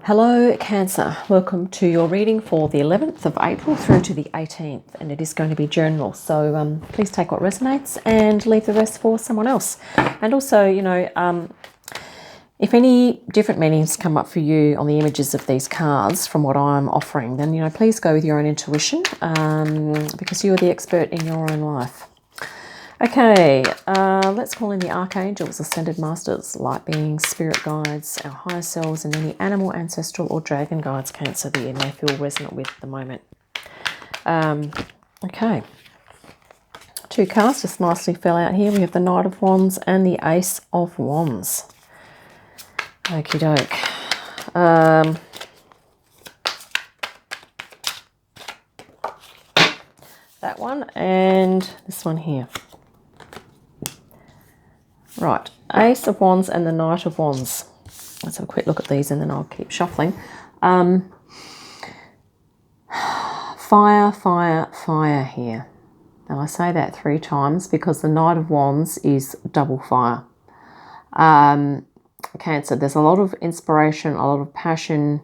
Hello Cancer, welcome to your reading for the 11th of April through to the 18th, and it is going to be general, so please take what resonates and leave the rest for someone else. And also, if any different meanings come up for you on the images of these cards from what I'm offering, then please go with your own intuition, because you are the expert in your own life. Okay, let's call in the archangels, ascended masters, light beings, spirit guides, our higher selves, and any animal, ancestral, or dragon guides, Cancer, that you may feel resonant with at the moment. Okay, two cards just nicely fell out here. We have the Knight of Wands and the Ace of Wands. Okie doke. That one and this one here. Right, Ace of Wands and the Knight of Wands. Let's have a quick look at these and then I'll keep shuffling. Fire, fire, fire here. And I say that 3 times because the Knight of Wands is double fire. Cancer, there's a lot of inspiration, a lot of passion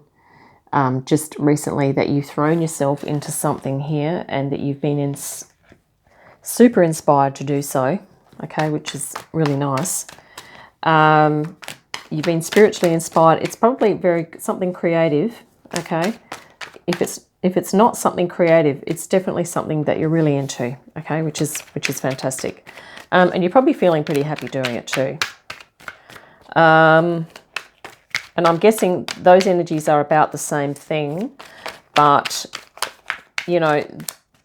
just recently that you've thrown yourself into something here and that you've been super inspired to do so. Okay, which is really nice. You've been spiritually inspired. It's probably something creative. Okay, if it's not something creative, it's definitely something that you're really into. Okay, which is fantastic, and you're probably feeling pretty happy doing it too. And I'm guessing those energies are about the same thing, but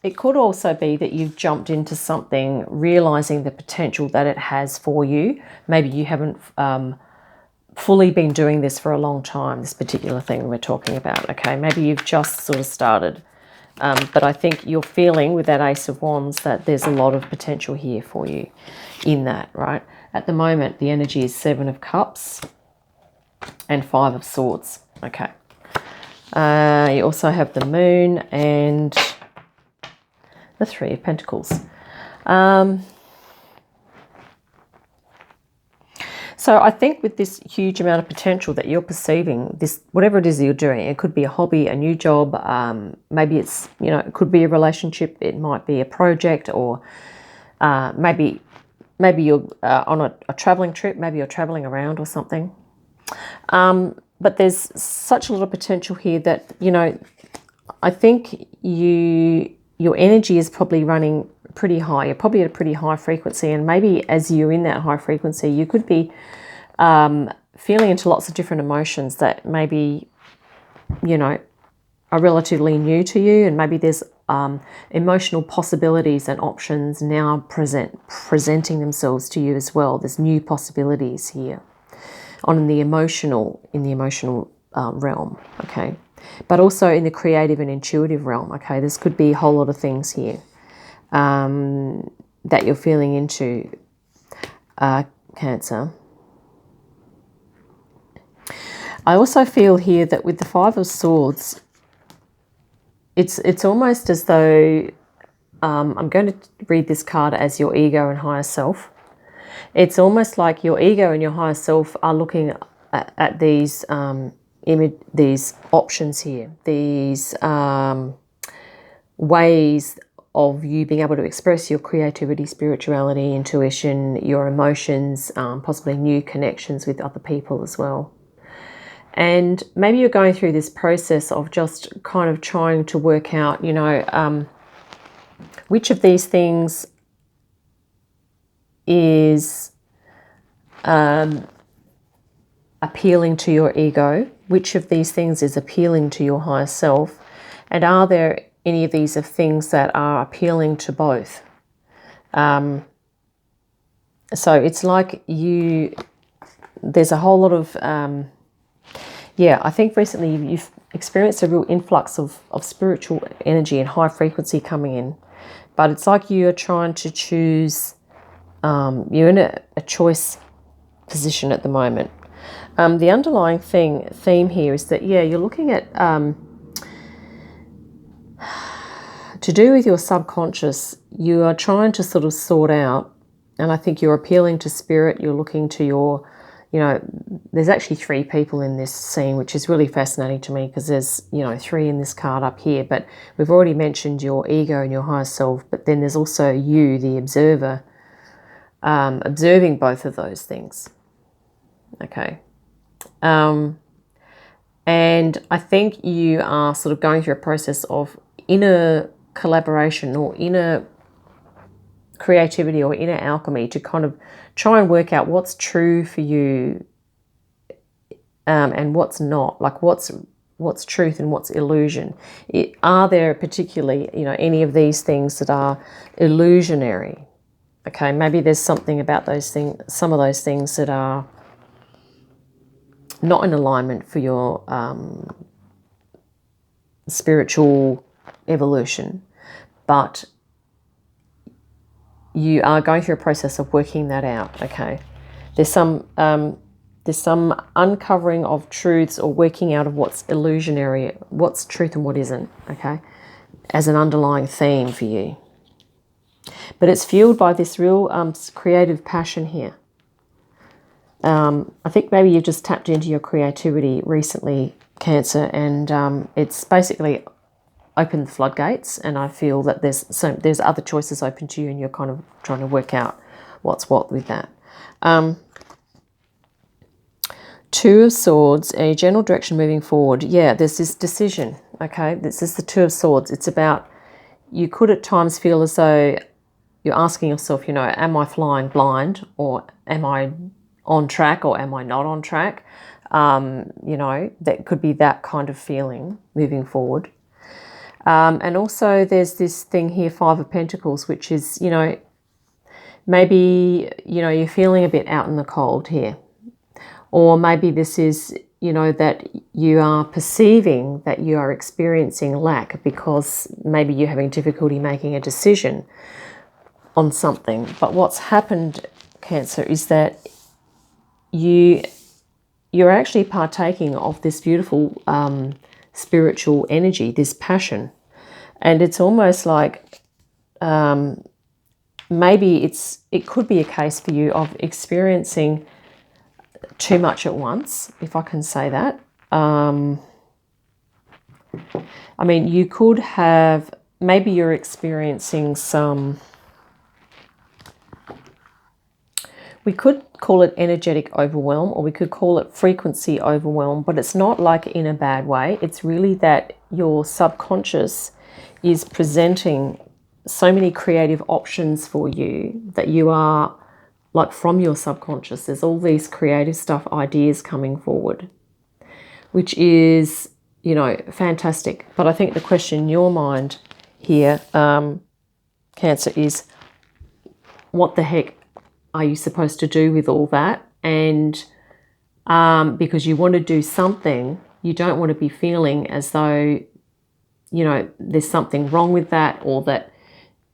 it could also be that you've jumped into something, realizing the potential that it has for you. Maybe you haven't fully been doing this for a long time, this particular thing we're talking about, okay? Maybe you've just sort of started. But I think you're feeling with that Ace of Wands that there's a lot of potential here for you in that, right? At the moment, the energy is 7 of Cups and 5 of Swords, okay? You also have the Moon and the 3 of Pentacles. So I think with this huge amount of potential that you're perceiving, this whatever it is that you're doing, it could be a hobby, a new job, maybe it's, it could be a relationship, it might be a project, or maybe you're on a traveling trip, maybe you're traveling around or something. But there's such a lot of potential here that, I think your energy is probably running pretty high. You're probably at a pretty high frequency, and maybe as you're in that high frequency, you could be feeling into lots of different emotions that maybe, are relatively new to you, and maybe there's emotional possibilities and options now presenting themselves to you as well. There's new possibilities here in the emotional realm, okay? But also in the creative and intuitive realm, okay? This could be a whole lot of things here that you're feeling into, Cancer. I also feel here that with the 5 of Swords, it's almost as though, I'm going to read this card as your ego and higher self. It's almost like your ego and your higher self are looking at these these options here, these ways of you being able to express your creativity, spirituality, intuition, your emotions, possibly new connections with other people as well. And maybe you're going through this process of just kind of trying to work out, which of these things is appealing to your ego, which of these things is appealing to your higher self, and are there any of these things that are appealing to both? So it's like there's a whole lot of, I think recently you've experienced a real influx of spiritual energy and high frequency coming in, but it's like you're trying to choose, you're in a choice position at the moment. The underlying theme here is that, you're looking at, to do with your subconscious, you are trying to sort of sort out, and I think you're appealing to spirit, you're looking to your you know, there's actually 3 people in this scene, which is really fascinating to me because there's, you know, 3 in this card up here. But we've already mentioned your ego and your higher self, but then there's also you, the observer, observing both of those things. Okay. And I think you are sort of going through a process of inner collaboration or inner creativity or inner alchemy to kind of try and work out what's true for you and what's not, like what's truth and what's illusion. Are there particularly, you know, any of these things that are illusionary? Okay, maybe there's something about those things, some of those things that are not in alignment for your spiritual evolution, but you are going through a process of working that out. Okay, there's some uncovering of truths or working out of what's illusionary, what's truth and what isn't. Okay, as an underlying theme for you, but it's fueled by this real creative passion here. I think maybe you've just tapped into your creativity recently, Cancer, and it's basically opened the floodgates, and I feel that there's other choices open to you, and you're kind of trying to work out what's what with that. 2 of Swords, a general direction moving forward. Yeah, there's this decision, okay? This is the 2 of Swords. It's about, you could at times feel as though you're asking yourself, you know, am I flying blind, or am I on track, or am I not on track? You know, that could be that kind of feeling moving forward. And also there's this thing here, 5 of Pentacles, which is, you know, maybe, you know, you're feeling a bit out in the cold here. Or maybe this is, you know, that you are perceiving that you are experiencing lack because maybe you're having difficulty making a decision on something. But what's happened, Cancer, is that you're actually partaking of this beautiful spiritual energy, this passion. And it's almost like maybe it could be a case for you of experiencing too much at once, if I can say that. I mean, you could have, maybe you're experiencing some, we could call it energetic overwhelm, or we could call it frequency overwhelm, but it's not like in a bad way. It's really that your subconscious is presenting so many creative options for you that you are, like, from your subconscious, there's all these creative stuff, ideas coming forward, which is, you know, fantastic. But I think the question in your mind here, Cancer, is what the heck are you supposed to do with all that? And because you want to do something, you don't want to be feeling as though, you know, there's something wrong with that, or that,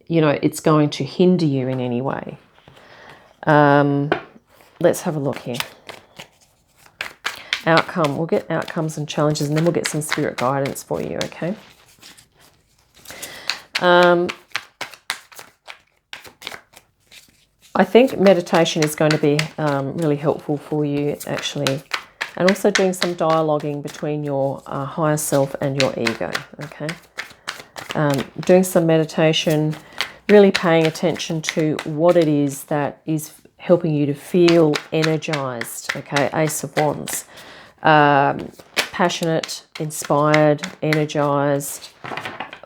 you know, it's going to hinder you in any way. Let's have a look here. Outcome. We'll get outcomes and challenges, and then we'll get some spirit guidance for you, okay? I think meditation is going to be really helpful for you, actually. And also doing some dialoguing between your higher self and your ego, okay? Doing some meditation, really paying attention to what it is that is helping you to feel energized, okay? Ace of Wands. Passionate, inspired, energized,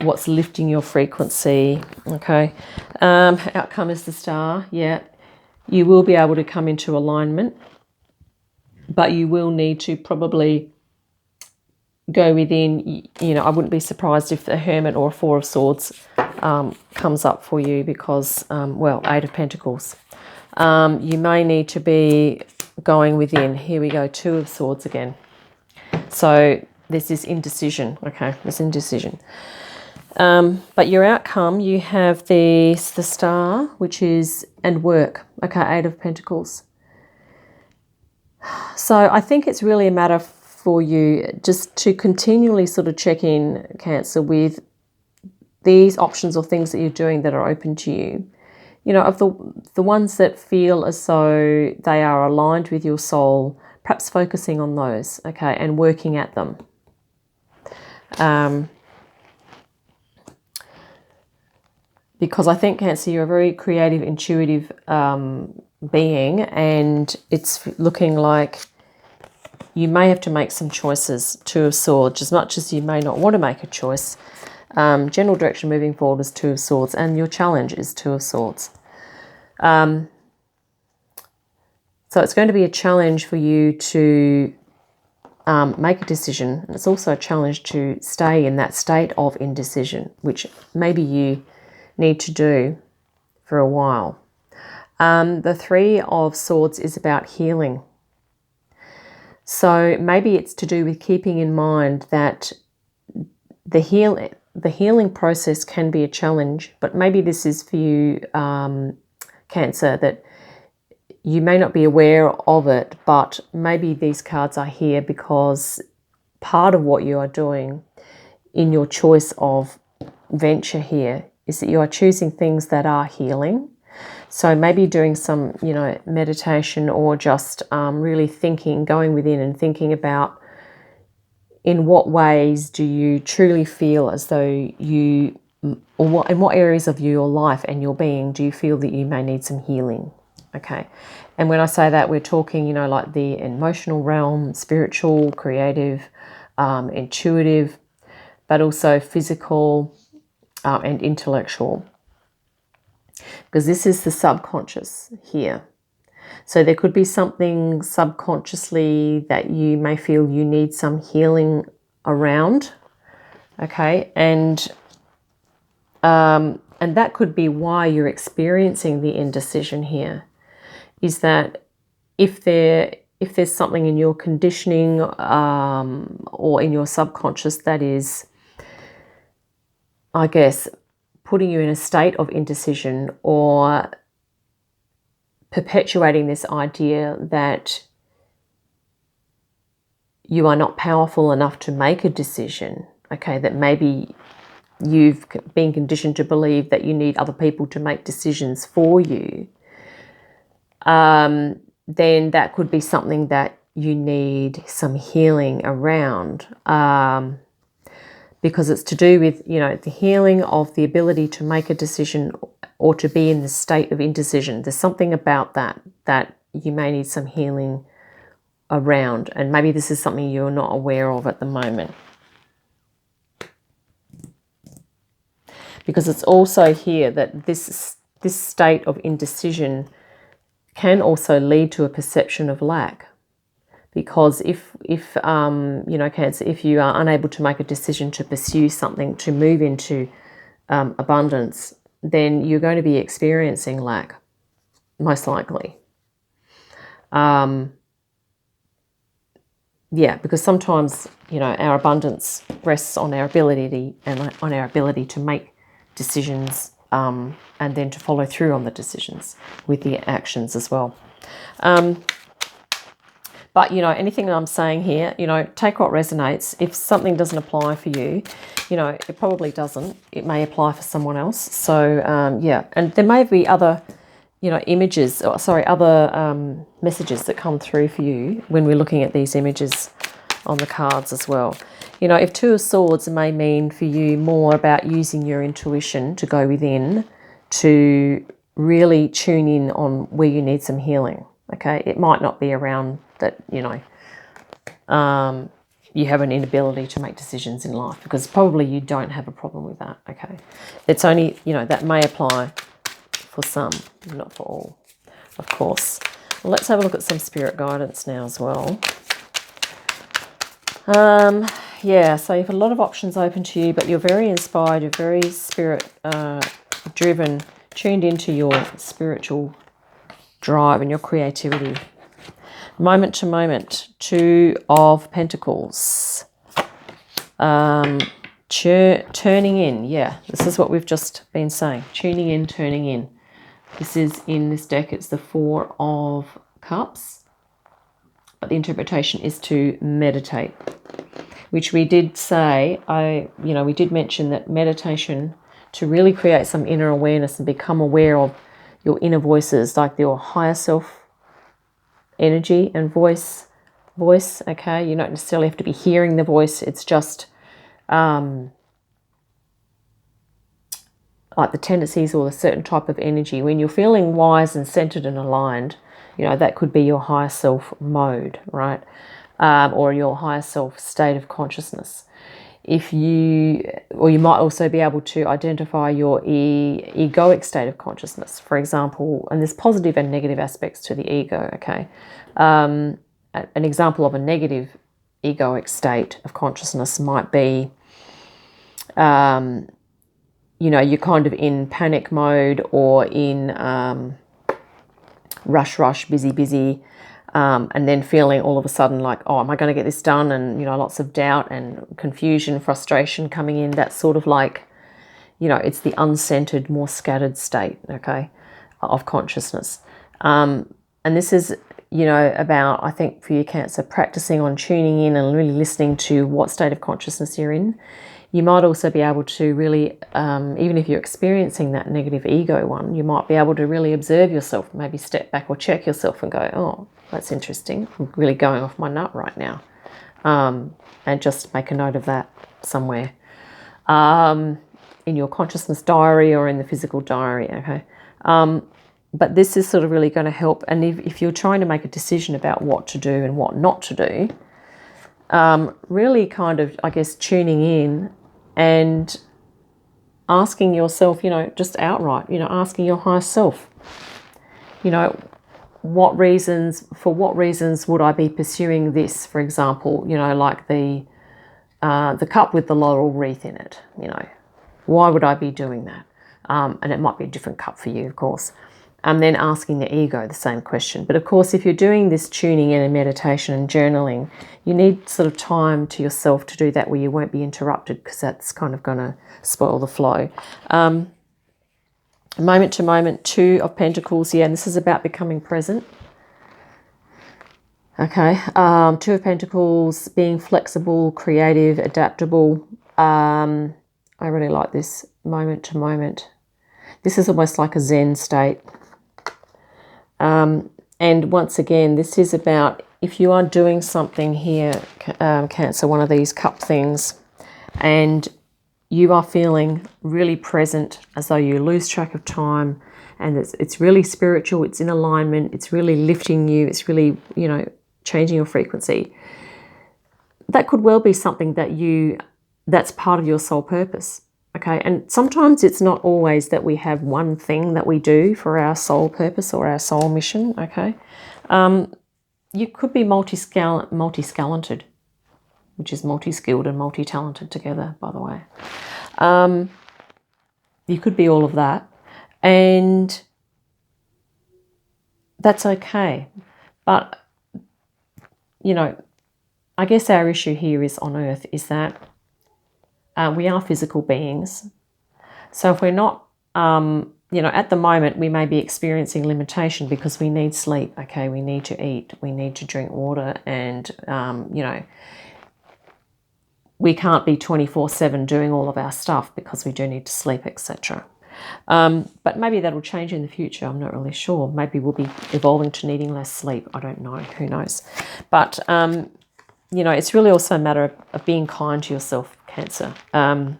what's lifting your frequency, okay? Outcome is the Star. Yeah, you will be able to come into alignment, but you will need to probably go within, you know, I wouldn't be surprised if the Hermit or a 4 of Swords comes up for you because, well, 8 of Pentacles. You may need to be going within. Here we go, 2 of Swords again. So this is indecision, okay? This indecision. But your outcome, you have the Star, which is, and work, okay, 8 of Pentacles. So I think it's really a matter for you just to continually sort of check in, Cancer, with these options or things that you're doing that are open to you. you know, of the ones that feel as though they are aligned with your soul, perhaps focusing on those, okay, and working at them. Because I think, Cancer, you're a very creative, intuitive being, and it's looking like you may have to make some choices. Two of Swords, as much as you may not want to make a choice. General direction moving forward is Two of Swords, and your challenge is Two of Swords. So it's going to be a challenge for you to make a decision, and it's also a challenge to stay in that state of indecision, which maybe you need to do for a while. The Three of Swords is about healing. So maybe it's to do with keeping in mind that the healing process can be a challenge, but maybe this is for you, Cancer, that you may not be aware of it, but maybe these cards are here because part of what you are doing in your choice of venture here is that you are choosing things that are healing. So maybe doing some, you know, meditation, or just really thinking, going within and thinking about in what ways do you truly feel as though you, or in what areas of your life and your being do you feel that you may need some healing, okay? And when I say that, we're talking, you know, like the emotional realm, spiritual, creative, intuitive, but also physical and intellectual. Because this is the subconscious here. So there could be something subconsciously that you may feel you need some healing around, okay? And that could be why you're experiencing the indecision here, is that if there's something in your conditioning or in your subconscious that is, I guess, putting you in a state of indecision, or perpetuating this idea that you are not powerful enough to make a decision, okay, that maybe you've been conditioned to believe that you need other people to make decisions for you, then that could be something that you need some healing around. Because it's to do with, you know, the healing of the ability to make a decision or to be in the state of indecision. There's something about that you may need some healing around, and maybe this is something you're not aware of at the moment. Because it's also here that this state of indecision can also lead to a perception of lack. Because if you know, Cancer, if you are unable to make a decision to pursue something, to move into abundance, then you're going to be experiencing lack, most likely. Yeah, because sometimes, you know, our abundance rests on our ability to make decisions, and then to follow through on the decisions with the actions as well. But, you know, anything that I'm saying here, you know, take what resonates. If something doesn't apply for you, you know, it probably doesn't. It may apply for someone else. So, yeah. And there may be other, you know, other messages that come through for you when we're looking at these images on the cards as well. You know, if Two of Swords may mean for you more about using your intuition to go within, to really tune in on where you need some healing. Okay, it might not be around that, you know, you have an inability to make decisions in life, because probably you don't have a problem with that. Okay, it's only, you know, that may apply for some, not for all, of course. Well, let's have a look at some spirit guidance now as well. Yeah, so you have a lot of options open to you, but you're very inspired, you're very spirit driven, tuned into your spiritual drive and your creativity. Moment to moment, Two of Pentacles. Turning in, yeah, this is what we've just been saying. Tuning in, turning in. This is, in this deck, it's the Four of Cups. But the interpretation is to meditate, which we did say, we did mention that meditation, to really create some inner awareness and become aware of, your inner voices, like your higher self energy and voice. Okay, you don't necessarily have to be hearing the voice. It's just like the tendencies or a certain type of energy. When you're feeling wise and centered and aligned, you know, that could be your higher self mode, right? Or your higher self state of consciousness. Or you might also be able to identify your egoic state of consciousness, for example, and there's positive and negative aspects to the ego, okay? An example of a negative egoic state of consciousness might be, you know, you're kind of in panic mode or in rush, busy, and then feeling all of a sudden like, oh, am I going to get this done? And, you know, lots of doubt and confusion, frustration coming in. That's sort of like, you know, it's the uncentered, more scattered state, okay, of consciousness. And this is, you know, about, I think for you, Cancer, practicing on tuning in and really listening to what state of consciousness you're in. You might also be able to really, even if you're experiencing that negative ego one, you might be able to really observe yourself, maybe step back or check yourself and go, oh, that's interesting. I'm really going off my nut right now. And just make a note of that somewhere in your consciousness diary or in the physical diary, okay? But this is sort of really going to help. And if you're trying to make a decision about what to do and what not to do, really kind of, I guess, tuning in and asking yourself, you know, just outright, you know, asking your higher self, you know, for what reasons would I be pursuing this, for example, you know, like the cup with the laurel wreath in it, you know, why would I be doing that? And it might be a different cup for you, of course. And then asking the ego the same question. But of course, if you're doing this tuning in and meditation and journaling, you need sort of time to yourself to do that where you won't be interrupted, because that's kind of going to spoil the flow. Moment to moment, 2 of Pentacles. Yeah, and this is about becoming present. Okay, 2 of Pentacles, being flexible, creative, adaptable. I really like this moment to moment. This is almost like a Zen state. And once again, this is about if you are doing something here, Cancer, one of these cup things, and you are feeling really present, as though you lose track of time, and it's really spiritual, it's in alignment, it's really lifting you, it's really, you know, changing your frequency. That could well be something that's part of your soul purpose. Okay, and sometimes it's not always that we have one thing that we do for our soul purpose or our soul mission, okay? You could be multi-scalented, which is multi-skilled and multi-talented together, by the way. You could be all of that, and that's okay. But, you know, I guess our issue here is on Earth is that we are physical beings. So if we're not, you know, at the moment we may be experiencing limitation because we need sleep, okay? We need to eat, we need to drink water, and, you know, we can't be 24/7 doing all of our stuff because we do need to sleep, etc. But maybe that'll change in the future. I'm not really sure. Maybe we'll be evolving to needing less sleep. I don't know. Who knows? But, you know, it's really also a matter of being kind to yourself, Cancer. We'll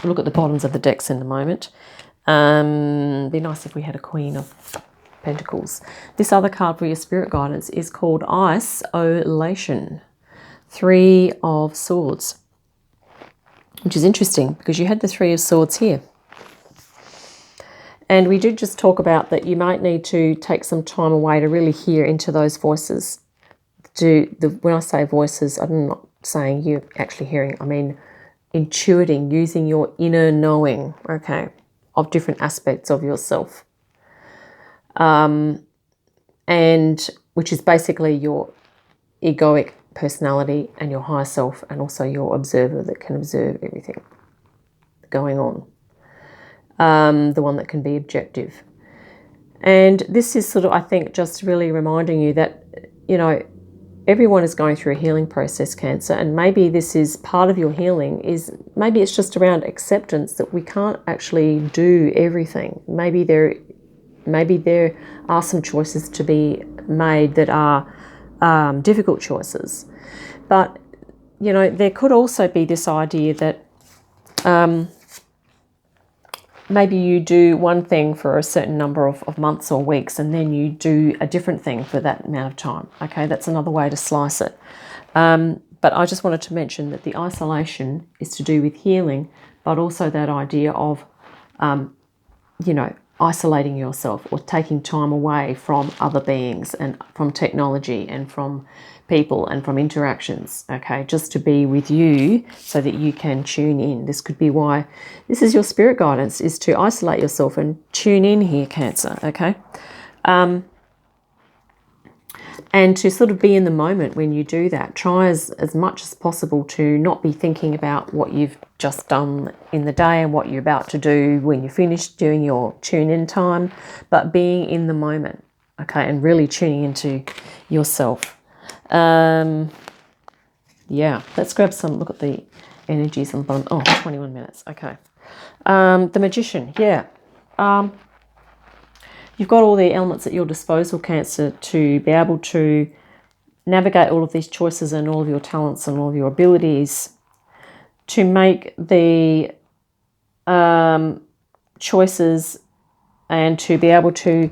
look at the bottoms of the decks in a moment. Be nice if we had a Queen of Pentacles. This other card for your spirit guidance is called Isolation. 3 of Swords. Which is interesting because you had the 3 of Swords here. And we did just talk about that you might need to take some time away to really hear into those voices. When I say voices, I'm not saying you actually hearing, I mean intuiting, using your inner knowing, okay, of different aspects of yourself. And which is basically your egoic personality and your higher self, and also your observer that can observe everything going on. The one that can be objective. And this is sort of, I think, just really reminding you that, you know, everyone is going through a healing process, Cancer, and maybe this is part of your healing. Is maybe it's just around acceptance that we can't actually do everything. Maybe there are some choices to be made that are difficult choices, but you know, there could also be this idea that maybe you do one thing for a certain number of months or weeks, and then you do a different thing for that amount of time. Okay, that's another way to slice it. But I just wanted to mention that the isolation is to do with healing, but also that idea of, you know, isolating yourself or taking time away from other beings and from technology and from people and from interactions, okay, just to be with you so that you can tune in. This could be why this is your spirit guidance, is to isolate yourself and tune in here, Cancer, okay? And to sort of be in the moment when you do that. Try as much as possible to not be thinking about what you've just done in the day and what you're about to do when you're finished doing your tune-in time, but being in the moment, okay, and really tuning into yourself. Yeah, let's grab some, look at the energies on the bottom. Oh, 21 minutes, okay. The Magician, yeah. You've got all the elements at your disposal, Cancer, to be able to navigate all of these choices and all of your talents and all of your abilities to make the choices and to be able to,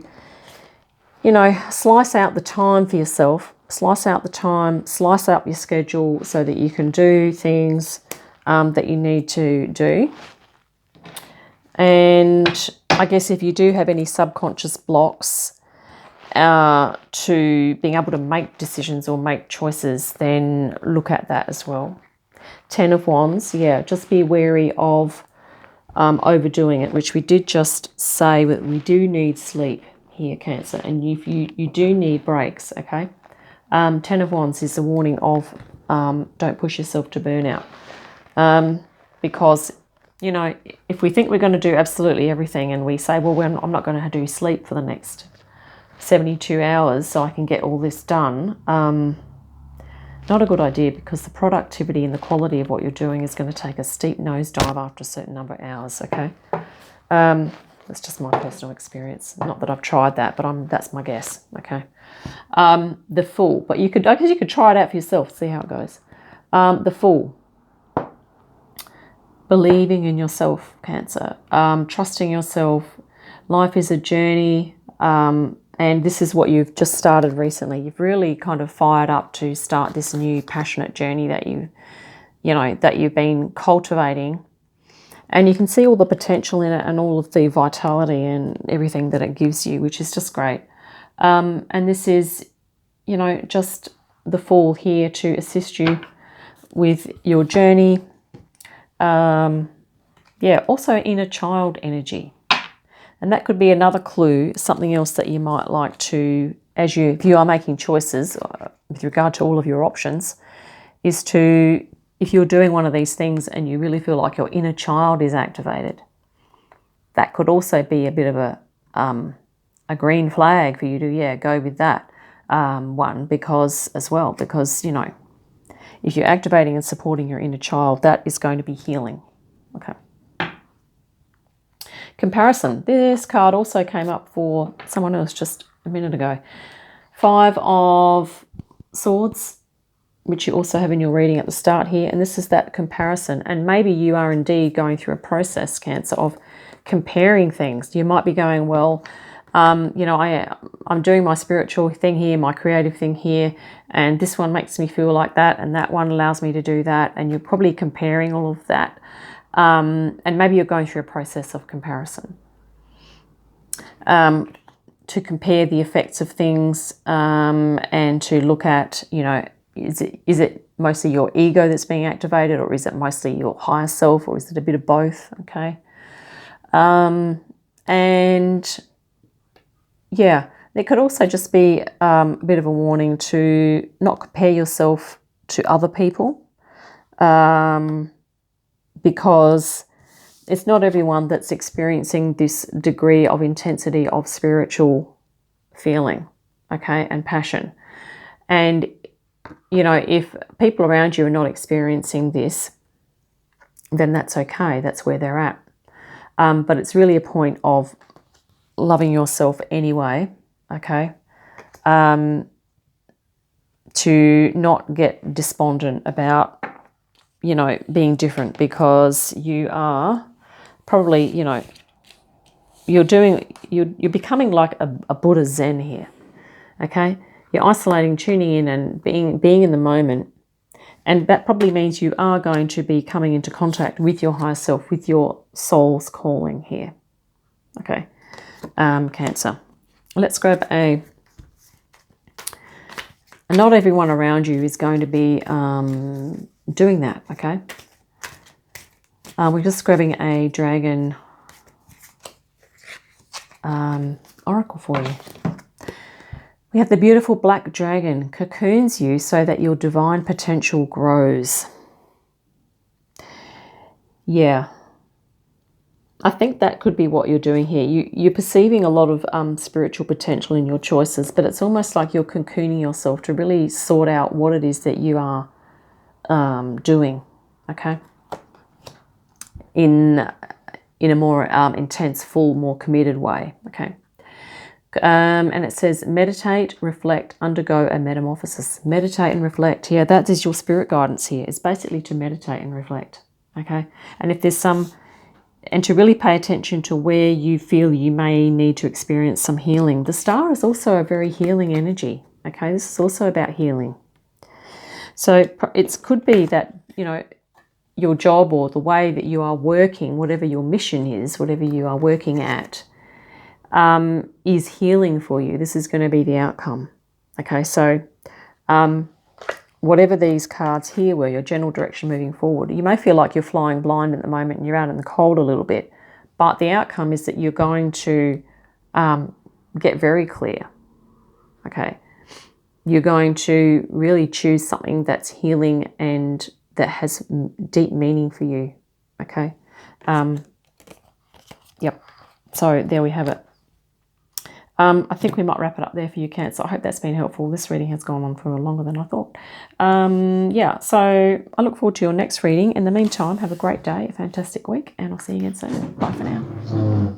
you know, slice out the time for yourself, slice out the time, slice out your schedule so that you can do things that you need to do. And I guess if you do have any subconscious blocks to being able to make decisions or make choices, then look at that as well. 10 of Wands, yeah, just be wary of overdoing it, which we did just say that we do need sleep here, Cancer, and you do need breaks, okay? 10 of Wands is a warning of don't push yourself to burnout, because, you know, if we think we're going to do absolutely everything and we say, well, I'm not going to do sleep for the next 72 hours so I can get all this done, not a good idea, because the productivity and the quality of what you're doing is going to take a steep nosedive after a certain number of hours, okay? That's just my personal experience. Not that I've tried that, but that's my guess, okay? The Fool, but I guess you could try it out for yourself, see how it goes. The Fool. Believing in yourself, Cancer, trusting yourself. Life is a journey, and this is what you've just started recently. You've really kind of fired up to start this new passionate journey that you've been cultivating, and you can see all the potential in it and all of the vitality and everything that it gives you, which is just great. And this is, you know, just the Fool here to assist you with your journey. Yeah, also inner child energy, and that could be another clue, something else that you might like to, if you are making choices with regard to all of your options, is to, if you're doing one of these things and you really feel like your inner child is activated, that could also be a bit of a green flag for you to, yeah, go with that one, because, you know, if you're activating and supporting your inner child, that is going to be healing. Okay. Comparison. This card also came up for someone else just a minute ago. 5 of Swords, which you also have in your reading at the start here. And this is that comparison. And maybe you are indeed going through a process, Cancer, of comparing things. You might be going, well, you know, I'm doing my spiritual thing here, my creative thing here, and this one makes me feel like that, and that one allows me to do that, and you're probably comparing all of that, and maybe you're going through a process of comparison, to compare the effects of things, and to look at, you know, is it mostly your ego that's being activated, or is it mostly your higher self, or is it a bit of both? Okay. And yeah, there could also just be a bit of a warning to not compare yourself to other people, because it's not everyone that's experiencing this degree of intensity of spiritual feeling, okay, and passion. And you know, if people around you are not experiencing this, then that's okay. That's where they're at. But it's really a point of loving yourself anyway, okay? To not get despondent about, you know, being different, because you are probably, you know, you're becoming like a Buddha Zen here, okay? You're isolating, tuning in and being in the moment. And that probably means you are going to be coming into contact with your higher self, with your soul's calling here, okay? Cancer. Let's grab a... Not everyone around you is going to be doing that, okay? We're just grabbing a dragon oracle for you. We have the beautiful black dragon cocoons you so that your divine potential grows. Yeah. I think that could be what you're doing here. You're perceiving a lot of spiritual potential in your choices, but it's almost like you're cocooning yourself to really sort out what it is that you are doing, okay? In a more intense, full, more committed way, okay? And it says meditate, reflect, undergo a metamorphosis. Meditate and reflect. Yeah, that is your spirit guidance here. It's basically to meditate and reflect, okay? And if there's and to really pay attention to where you feel you may need to experience some healing. The star is also a very healing energy, okay? This is also about healing. So it could be that, you know, your job or the way that you are working, whatever your mission is, whatever you are working at, is healing for you. This is going to be the outcome. Okay, so whatever these cards here were, your general direction moving forward, you may feel like you're flying blind at the moment and you're out in the cold a little bit, but the outcome is that you're going to get very clear. Okay, you're going to really choose something that's healing and that has deep meaning for you. Okay, yep. So there we have it. I think we might wrap it up there for you, Cancer. I hope that's been helpful. This reading has gone on for longer than I thought. Yeah, so I look forward to your next reading. In the meantime, have a great day, a fantastic week, and I'll see you again soon. Bye for now.